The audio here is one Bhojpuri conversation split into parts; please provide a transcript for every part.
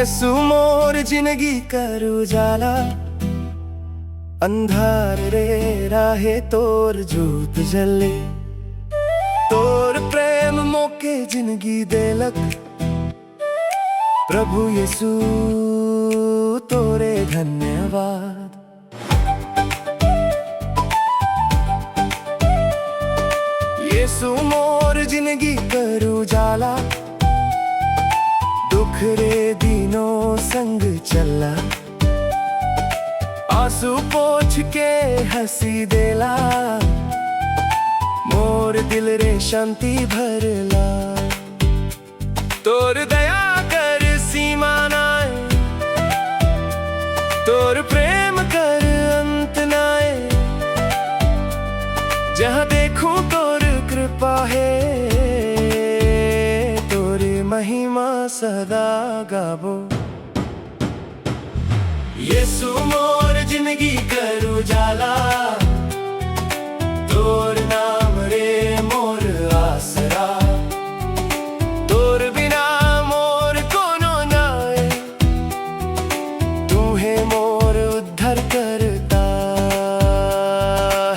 यसु मोर जिंदगी कर उजाला, अंधार रे राहे तोर जोत जले। तोर प्रेम मोके जिंदगी देलक, प्रभु यसु तोरे धन्यवाद। यसु मोर जिंदगी कर उजाला, दुख रे दिनों संग चला। आंसू पोंछ के हंसी देला, मोर दिल रे शांति भरला। तोर दया कर सीमा नाय, तोर प्रेम कर अंत नाय। जहाँ देखूं तोर कृपा है, तोरी महिमा सदा गाबो। यसु मोर जिंदगी कर उजाला, तोर नाम रे मोर आसरा। तोर बिना मोर कोनो नाय, तू है मोर उद्धार करता।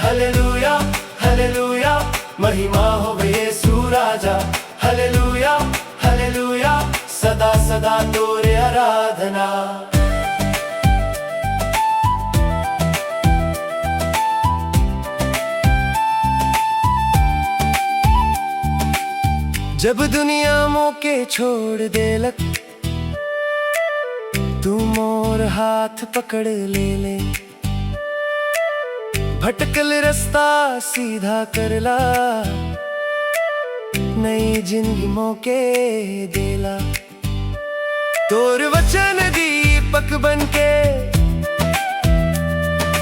हालेलुया हालेलुया, महिमा होवे यसु राजा। हालेलुया हालेलुया, सदा सदा तोरे आराधना। जब दुनिया मोके छोड़ देलक, तू मोर हाथ पकड़ ले। भटकल रास्ता सीधा करला, नई जिंदगी मोके देला। तोर वचन दीपक बनके,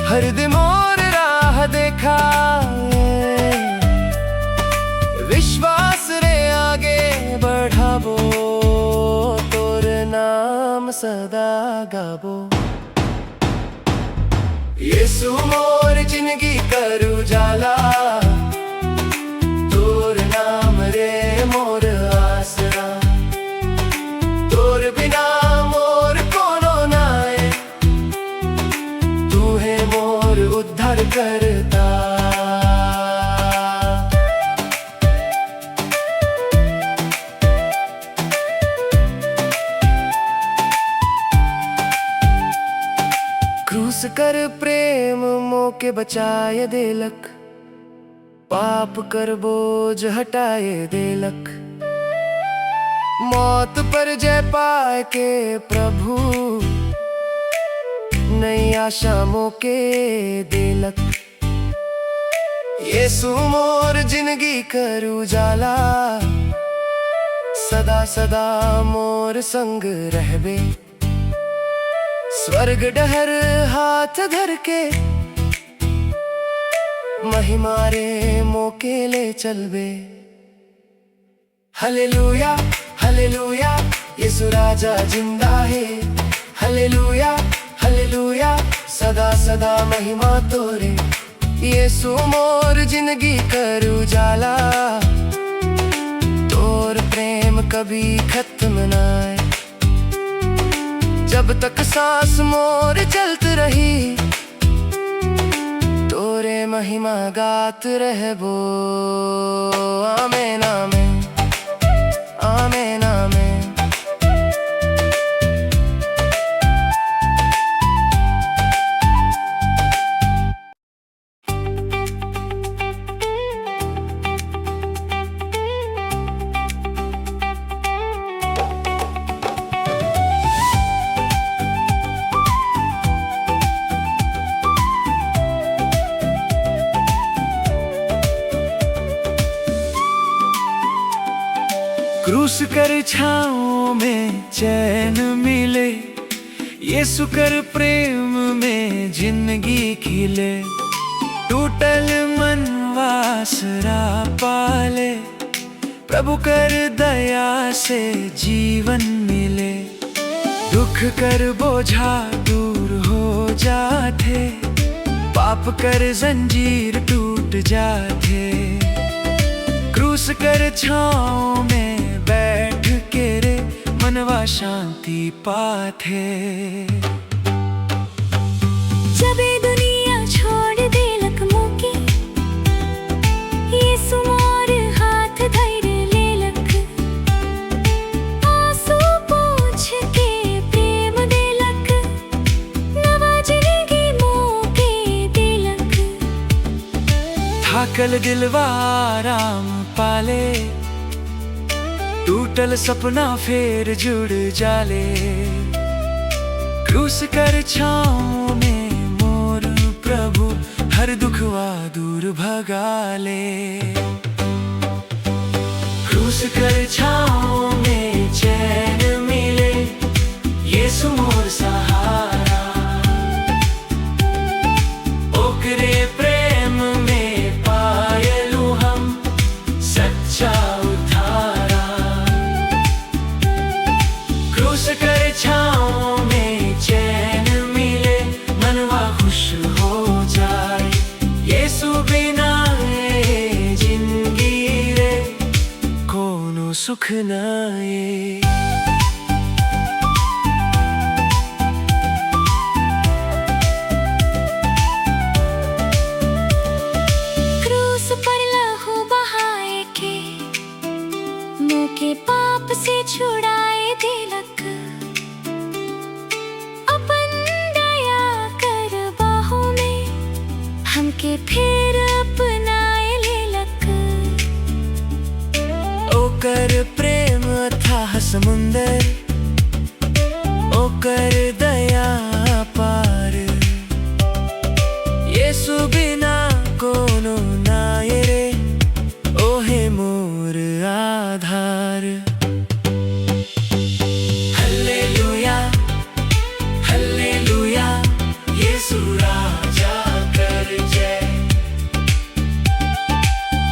हर दिन मोर राह देखा। विश्वास रे आगे बढ़ाबो, तोर नाम सदा गाबो। यसु मोर जिंदगी कर उजाला, तोर नाम रे मोर आसरा। तोर बिना मोर कोनो नाय, तू है मोर उद्धार करता। क्रूस कर प्रेम मोके बचाए देलक, पाप कर बोझ हटाए देलक। मौत पर जय पाए के प्रभु, नई आशा मोके देलक। यसु मोर जिंदगी कर उजाला, सदा सदा मोर संग रहबे। स्वर्ग डहर हाथ धर के, महिमा रे मोके ले चलबे। हालेलुया हालेलुया, यसु राजा जिंदा है। हालेलुया हालेलुया, सदा सदा महिमा तोरे। यसु मोर जिंदगी कर उजाला, तोर प्रेम कभी खत्म नाय। जब तक सांस मोर चलत रही, तोरे महिमा गात रहबो। आमेन आमेन आमेन आमेन। क्रूस कर छाँव में चैन मिले, यसु कर प्रेम में जिंदगी खिले। टूटल मन आसरा पाले, प्रभु कर दया से जीवन मिले। दुख कर बोझा दूर हो जाते, पाप कर जंजीर टूट जाते। क्रूस कर छाँव में बैठ के रे मन मनवा शांति पाथे। जब ये दुनिया छोड़ दे लकमों की, यीशु मोर हाथ धैर्य ले लक। आंसू पोंछ के प्रेम दे लक, नवा जिंदगी मौके दे लक। थाकल दिलवा आराम पाले, टूटल सपना फेर जुड़ जाले। क्रूस कर छाँव में मोर प्रभु, हर दुखवा दूर भगाले। क्रूस कर छाँव में चैन मिले, यीशु मोर सहारा। ओकरे प्रेम में पायलू हम सच्चा उद्धारा। क्रूस कर छाँव में चैन मिले, मनवा खुश हो जाए। यीशु बिना ये जिंदगी रे कोनो सुख नाए। क्रूस पर लहू बहाए के, मुँह के पाप से छुड़ाए दिलक। अपन दया कर बाहों में, हमके फिर अपनाए लेलक। ओकर प्रेम अथाह समुंदर, ओकर दया पार। यीशु बिना कोनो नाए रे, ओहे मोर आधार। हल्लेलुया हल्लेलुया, यीशु राजा कर जय।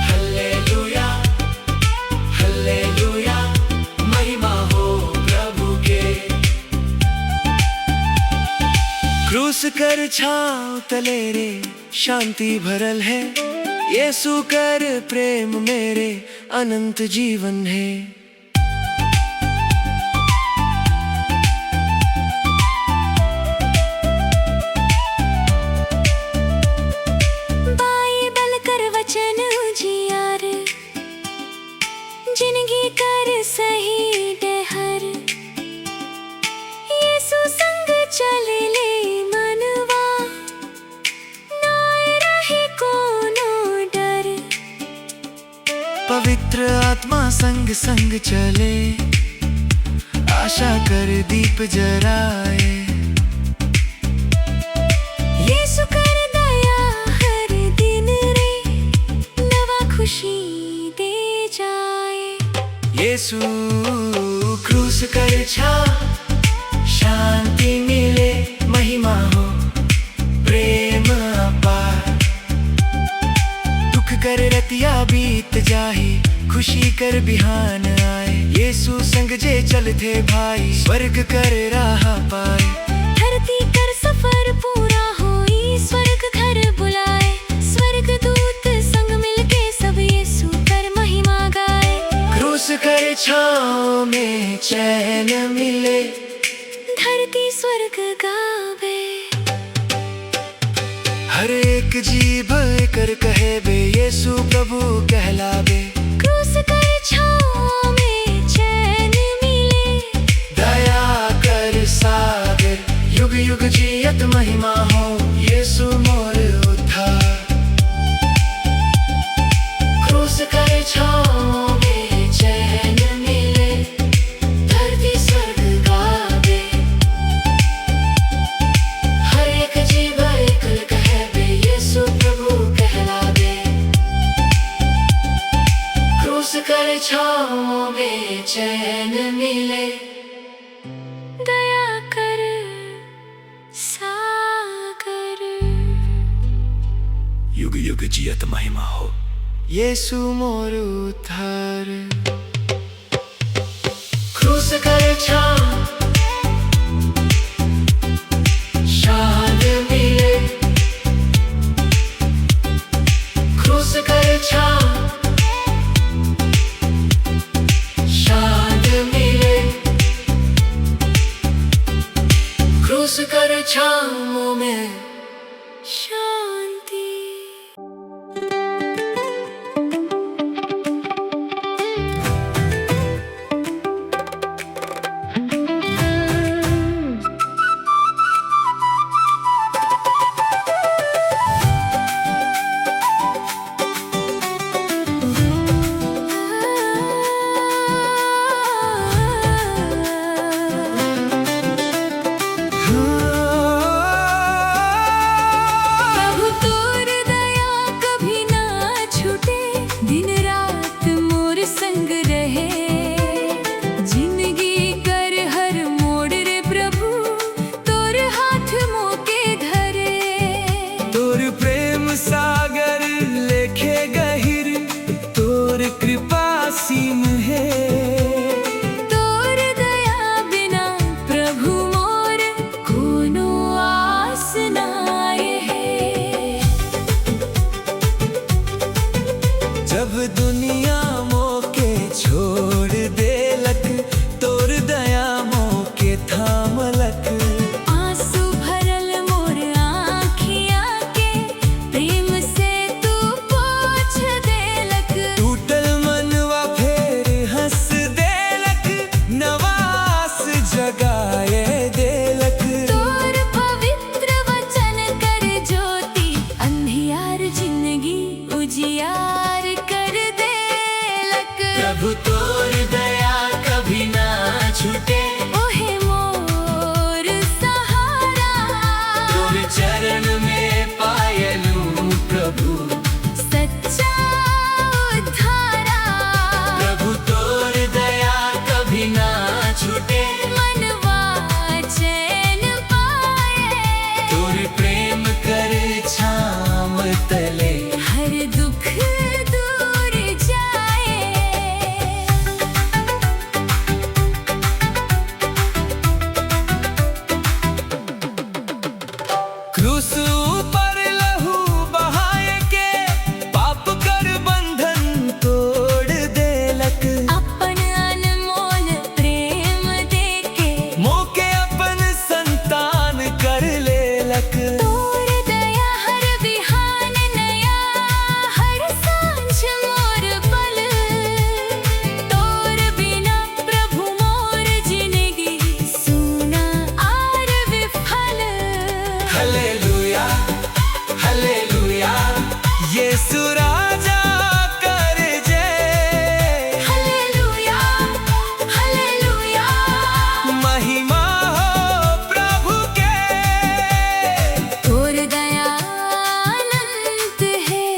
हल्लेलुया हल्लेलुया, महिमा हो प्रभु के। क्रूस कर छाँव तले रे शांति भरल है, यीशु कर प्रेम मेरे अनंत जीवन है। बाइबल कर वचन उजियार, जिंदगी कर सही डहर। यीशु संग चले ले मनवा, नाए रहे कोनो डर। पवित्र आत्मा संग संग चले, आशा कर दीप जराए। यीशु कर दया हर दिन रे, नवा खुशी दे जाए। यीशु क्रूस कर छा, शांति मिले, महिमा हो प्रेम अपार। दुख कर रतिया बीत जाही, खुशी कर बिहान आए। यीशु संग जे चलते भाई, स्वर्ग कर राह पाए। धरती कर सफर पूरा होई, स्वर्ग घर बुलाए। स्वर्ग दूत संग मिलके सब यीशु कर महिमा गाए। क्रूस कर छाँव में चैन मिले, धरती स्वर्ग गावे। हर एक जीभ कर कहे बे, यीशु प्रभु कहलावे। क्रूस कर छाँव में चैन मिले, दया कर सागर, युग युग जियत महिमा हो यीशु मोर उद्धार। क्रूस कर छाँव में चैन मिले, धरती स्वर्ग गावे। हर एक जीव एकल कहे बे, यीशु प्रभु कहलावे। क्रूस कर छाँव में चैन मिले, दया कर सागर। युग युग जियत महिमा हो यीशु मोर उद्धार। क्रूस कर छाँव शान मिले, क्रूस कर छाँव शान मिले, छाँव में शांति। प्रभु तोर दया कभी ना छूटे, दिन रात मोर संग रहे। जिंदगी कर हर मोड़ रे प्रभु, तोर हाथ मोके धरे। तोर प्रेम सागर लेखे गहिर, तोर कृपा सीम है। तोर दया बिना प्रभु मोर कोनो आस नाय है। जब दुनिया मोके छोड़ देलक, तोर दया मोके थामलक। आंसू भरल मोर आँखिया के, प्रेम से तू पोंछ देलक। टूटल मनवा फेर हंस देलक, नवास जगाए देलक। तोर पवित्र वचन कर ज्योति, अंधियार जिंदगी उजियार कर देलक। प्रभु तोर दया कभी ना छूटे, ओहे मोर सहारा। तोर चरण में पायलू प्रभु सच्चा उद्धारा। प्रभु तोर दया कभी ना छूटे, मनवा चैन पाए। तोर प्रेम कर छाम तले। हर दुख दूर जाए। क्रूस ऊपर लहू बहाए के, पाप कर बंधन तोड़ देलक। अपन अनमोल प्रेम देके, मोके अपन संतान कर लेलक। तोर दया हर बिहान नया, हर सांझ मोर पल। तोर बिना प्रभु मोर जिंदगी सूना आर विफल। हालेलुया हालेलुया, यीशु राजा कर जय। हालेलुया हालेलुया, महिमा हो प्रभु के। तोर दया अनंत है,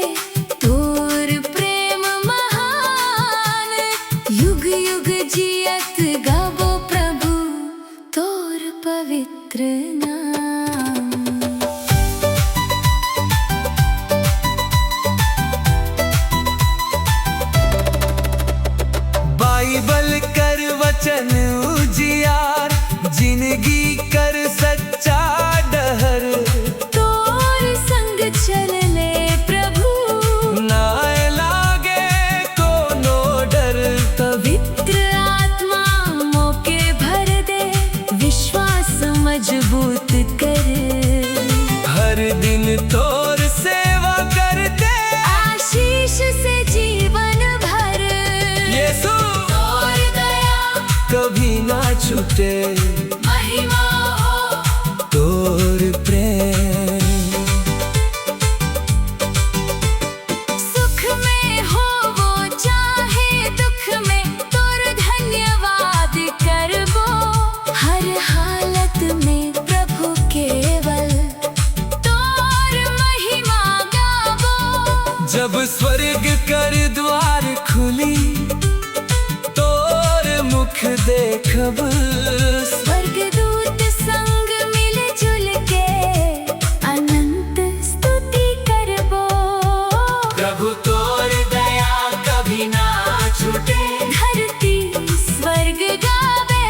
तोर प्रेम महान। युग युग जियत गावो प्रभु, तोर पवित्र नाम। बाइबल कर वचन उजियार, जिंदगी कर सच्चा डहर। तोर संग चलले प्रभु, ना लागे कोनो डर। पवित्र आत्मा मोके भर दे, विश्वास मजबूत कर। हर दिन तोर सेवा करते, आशीष से जीवन भर। यीशु तोर दया कभी ना छूटे, महिमा हो तोर प्रेम। सुख में हो वो चाहे दुख में, तोर धन्यवाद करबो। हर हालत में प्रभु केवल तोर महिमा गावो। जब स्वर्ग कर द्वार खुली, तोर मुख देखब। स्वर्गदूत संग मिल जुल के, अनंत स्तुति करबो। प्रभु तोर दया कभी ना छूटे, धरती स्वर्ग गावे।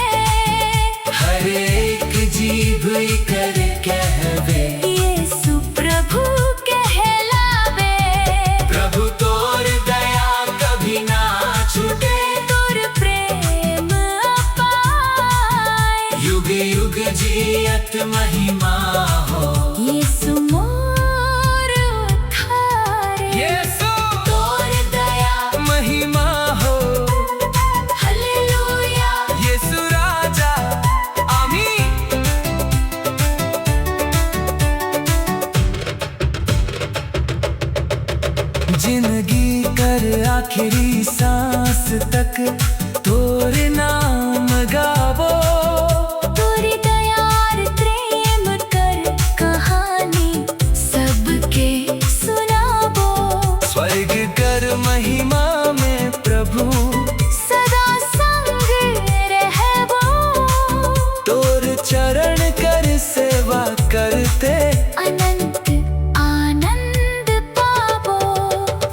हर एक जीभ कर कहवे। यीशु प्रभु कहलावे। प्रभु तोर दया कभी ना छूटे, तोर प्रेम अपार। युग युग जियत महिमा आखिरी सांस तक तोरे नाम गावो। तोरी दयार प्रेम कर कहानी सबके सुनावो। स्वर्ग कर महिमा में प्रभु सदा संग रहबो। तोर चरण कर सेवा करते अनंत आनंद पावो।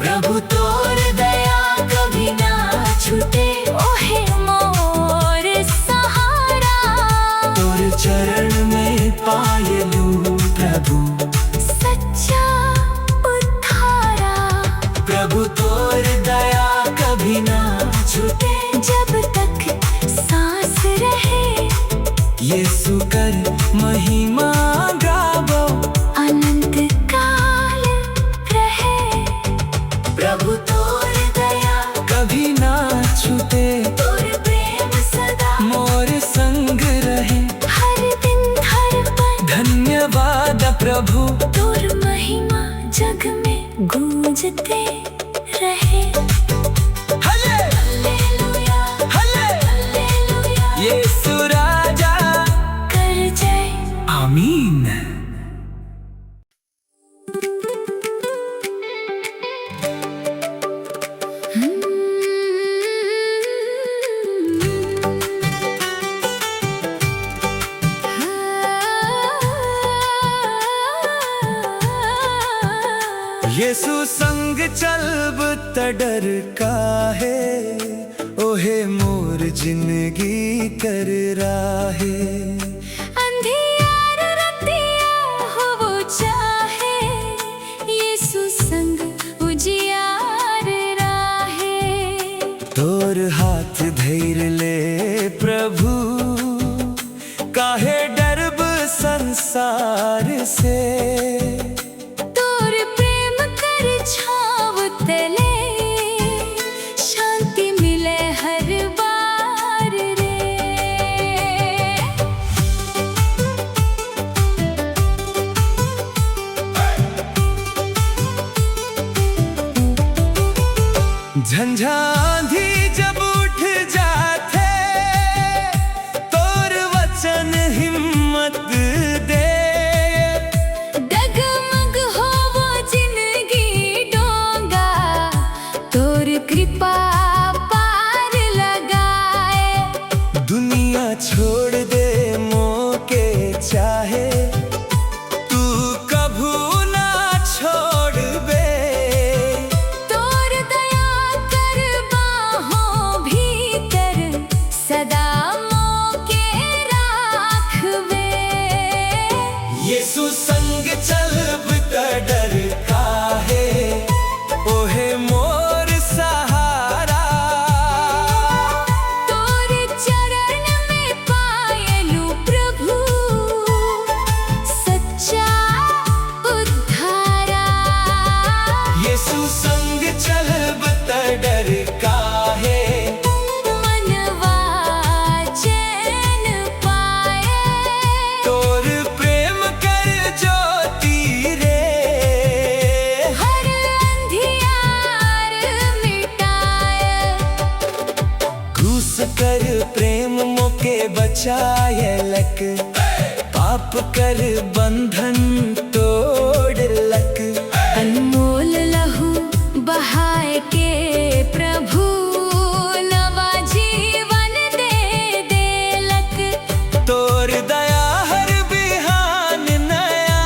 प्रभु तोर दया कभी ना छूटे ओहे मोर सहारा। तोर चरण में पायलू प्रभु सच्चा उद्धारा। प्रभु तोर दया कभी ना छूटे जब तक सांस रहे यीशु कर महिमा गावो। अनंत काल रहे। प्रभु तोर दया कभी ना छूटे तोर प्रेम सदा मोर संग रहे। हर दिन हर पल धन्यवाद प्रभु तोर महिमा जग में गूंजते रहे। हले हालेलुया हले हालेलुया यीशु राजा कर जय। आमीन। यीशु संग चलब तडर काहे ओहे मोर जिंदगी कर राहे। अंधियार रतिया हो चाहे यीशु संग उजियार राहे। तोर हाथ धैर ले प्रभु काहे डरब संसार से। तोर प्रेम कर छाव तले शांति मिले हर बार रे। झंझांधी जब उठ जाते तोर वचन हिम्मत दे। डगमग हो वो जिंदगी डोंगा तोर कृपा पार लगाए। दुनिया छोड़ दे मोके चाहे तू कभू ना छोड़ बे। तोर दया कर बाहों भीतर सदा मोके राखवे। यीशु संग चलब तडर काहे ओहे मोर सहारा। तोर चरण में पायलू प्रभु सच्चा उद्धारा। यीशु संग चलब तडर काहे मनवा चैन पाए। तोर प्रेम कर ज्योति रे। हर अंधियार मिटाए। क्रूस कर प्रेम मोके बचायलक पाप कर बंधन तोड़लक। अनमोल लहू बहाए के प्रभु नवा जीवन दे देलक। तोर दया हर बिहान नया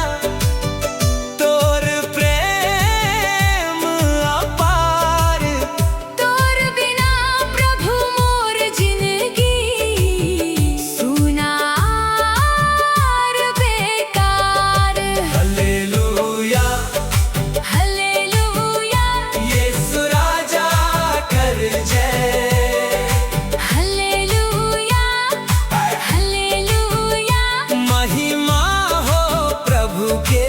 तोर प्रेम अपार। तोर बिना प्रभु मोर जिंदगी सुनार बेकार। हालेलुया हालेलुया यीशु राजा कर जय। हालेलुया हालेलुया महिमा हो प्रभु के।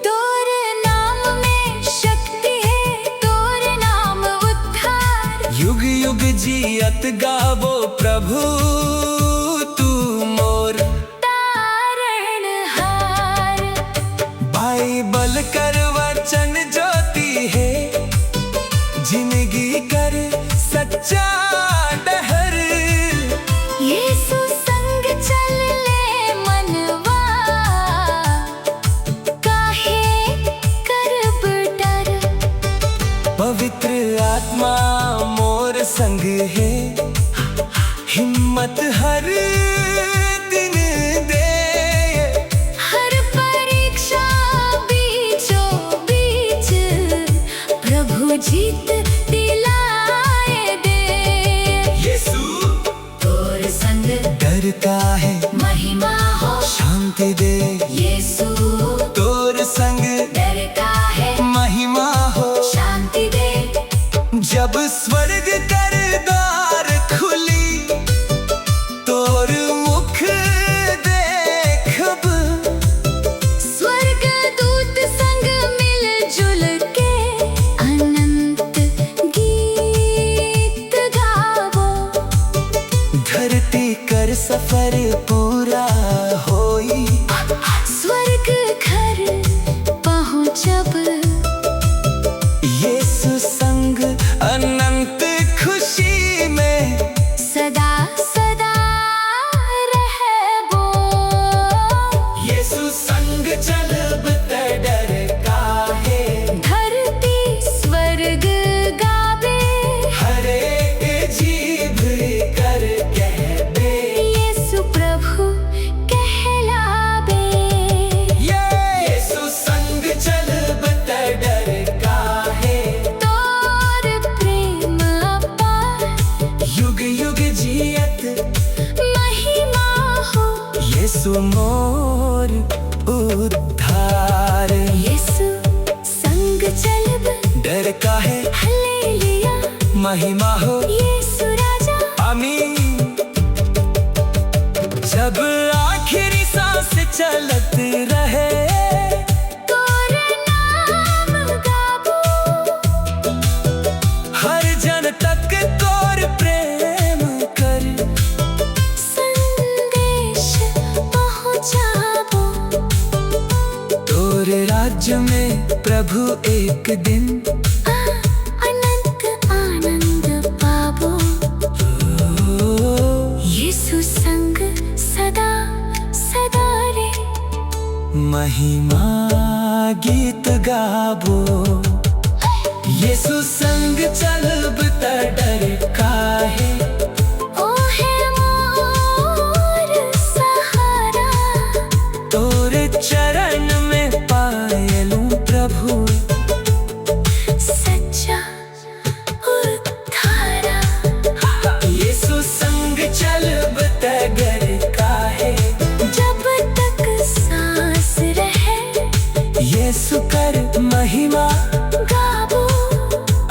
तोर नाम में शक्ति है तोर नाम उद्धार। युग युग जियत गावो प्रभु तू मोर तारणहार। बाइबल कर वचन ज्योति है संग है, हिम्मत हर दिन दे। हर परीक्षा बीचों बीच प्रभु जीत दिलाए दे। यीशु तोर संग डर का है, महिमा हो शांति दे। यीशु तोर संग डर का है, महिमा हो शांति दे। जब स्वर्ग कर द्वार खुली, तोर मुख देखब। स्वर्ग दूत संग मिलजुल के अनंत गीत गावो। धरती कर सफर पूरा होई, स्वर्ग घर पहुँचब। यीशु संग अनंत खुशी में सदा सदा रहबो। यीशु संग चलब त डर काहे। धरती स्वर्ग गावे, हर एक जीभ कर कहबे। यीशु प्रभु कहलावे। यीशु संग चलब त डर काहे। तोर प्रेम अपार, युग युग जियत महिमा हो। यीशु मोर उद्धार। यीशु संग चलब, डर काहे, हालेलुया। महिमा हो यीशु राजा, आमीन। जब आखिरी सांस चलत रहे, तोर नाम गाबो। हर जन तक तोर प्रेम कर। संदेश पहुँचाबो। तोर राज्य में प्रभु एक दिन अनंत आनंद पाबो। यीशु संग सदा सदा रे, महिमा गीत गाबो। यीशु संग चलब त डर काहे। ओ है मोर सहारा। तोर चरण में पायलू प्रभु, सच्चा उद्धारा। यीशु संग चलब त डर काहे। जब तक सांस रहे, यीशु कर महिमा गाबो।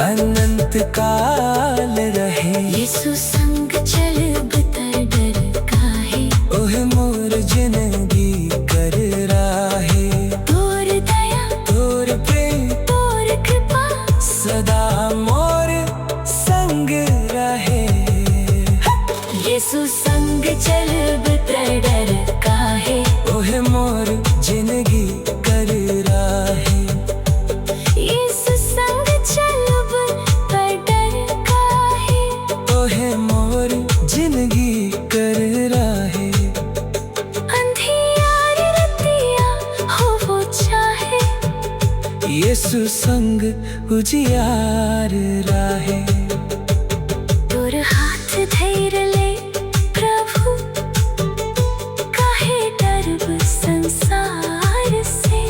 अनंत काल रहे। यीशु संग चलब त डर काहे। ओहे मोर जिंदगी कर राहे। तोर दया, तोर प्रेम तोर कृपा, सदा मोर संग रहे। यीशु संग चलब त डर काहे। ओहे मोर जिंदगी कर राहे। यीशु संग चलब त डर काहे। ओहे मोर जिंदगी कर राहे। अंधियार रतिया हो वो चाहे, यीशु संग उजियार राहे। तोर हाथ धैर ले प्रभु, काहे डरब संसार से।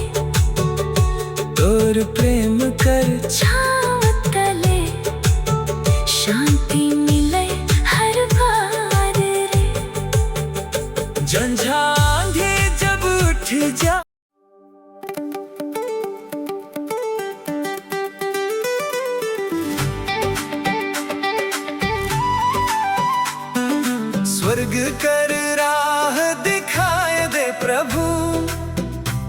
तोर प्रेम कर छाँव तले शांति मिले हर बार रे। झंझांधी जब उठ जा, स्वर्ग कर राह दिखाए दे प्रभु।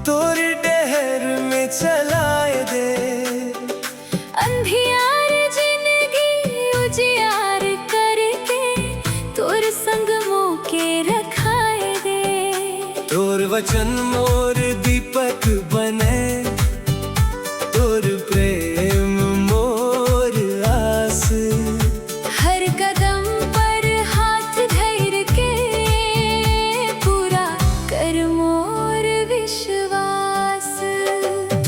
तोर डहर में चलाए दे। अंधियार जिंदगी उजियार करके, तोर संग मोके रखाए दे। तोर वचन मोर दीपक बने। तोर प्रेम मोर आस। हर कदम पर हाथ धैर के, पूरा कर मोर विश्वास।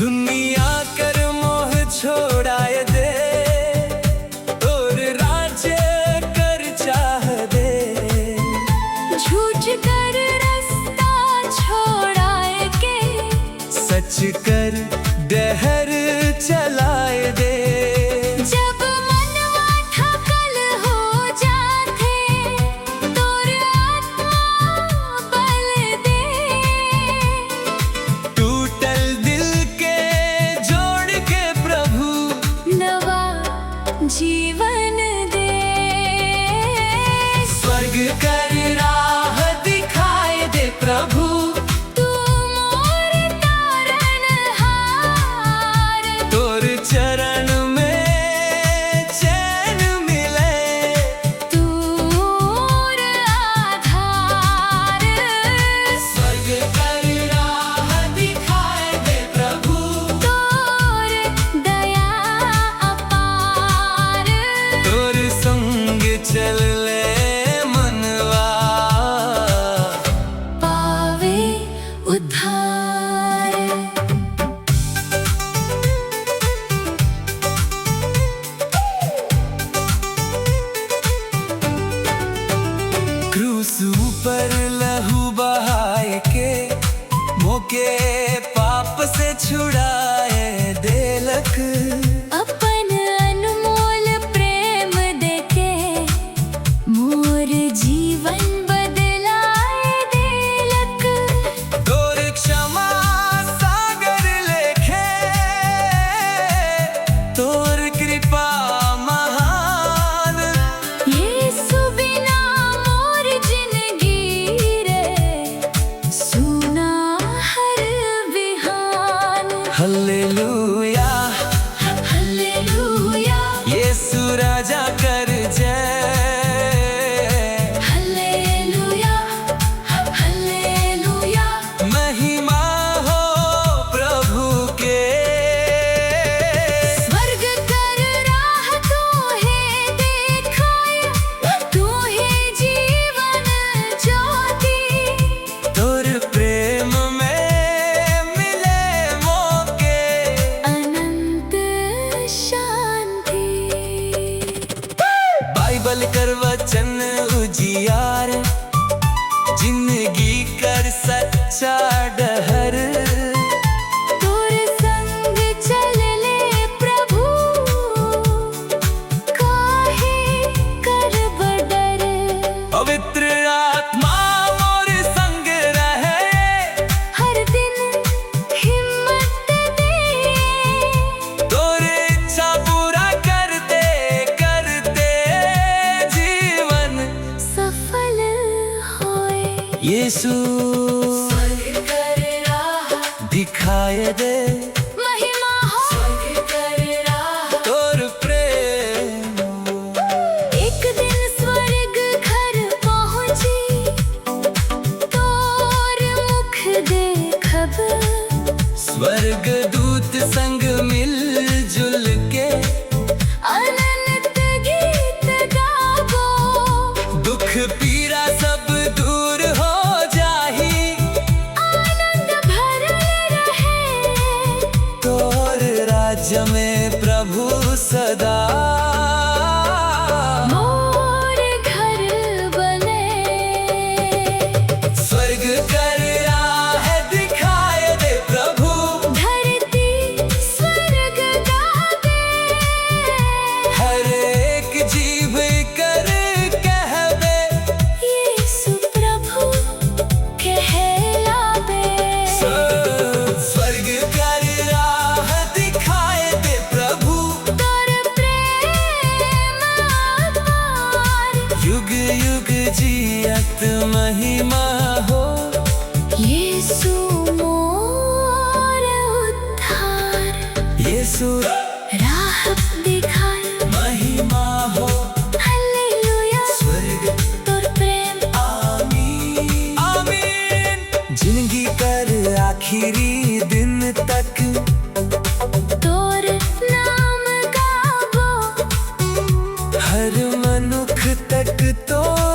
दुनिया कर मोह छोड़ाए दे। तोर राज्य छुड़ाए देलक। अपन अनमोल प्रेम देके मोर जीवन बदलाए देलक। तोर क्षमा सागर लेखे, तोर कृपा महान। यीशु बिना मोर जिंदगी रे सुना हर बिहान। हल्लेलुया हल्लेलुया यीशु राजा कर जय। हल्लेलुया हल्लेलुया महिमा हो प्रभु के। स्वर्ग कर राह तू है दिखाए, तू है जीवन ज्योति। तोर प्रेम में मिले मौके, अनंत शांति। बाइबल कर वचन उजियार, जिंदगी कर सच्चा डहर। तोर संग चल ले प्रभु, काहे कर बडर। पवित्र आत्मा मोर संग रहे, हर दिन हिम्मत दे, तोर इच्छा पूरा करते करते जीवन सफल होए। यीशु स्वर्ग कर राह दिखाए दे महिमा हो। स्वर्ग कर राह तोर प्रेम। एक दिन स्वर्ग घर पहुंची, तोर मुख देखब। स्वर्ग दूत संग मिलजुल के, अनंत गीत गाबो। दुख पीड़ा सब दूर हो जाही। आनंद भरल रहे तोर राज्य में प्रभु सदा। मोर घर बने। स्वर्ग कर राह दिखाए दे प्रभु, धरती स्वर्ग गावे। हर एक जीव कर कहबे। यीशु प्रभु कहलावे। स्वर्ग कर राह दिखाए दे प्रभु, तोर प्रेम अपार। युग युग जियत महिमा हो। यीशु मोर उद्धार। यीशु राह दिखाए महिमा हो। हल्लेलुया स्वर्ग तोर प्रेम। आमीन आमीन। जिंदगी कर आखिरी दिन तक, तोर नाम गाबो। हर मनुख तक तोर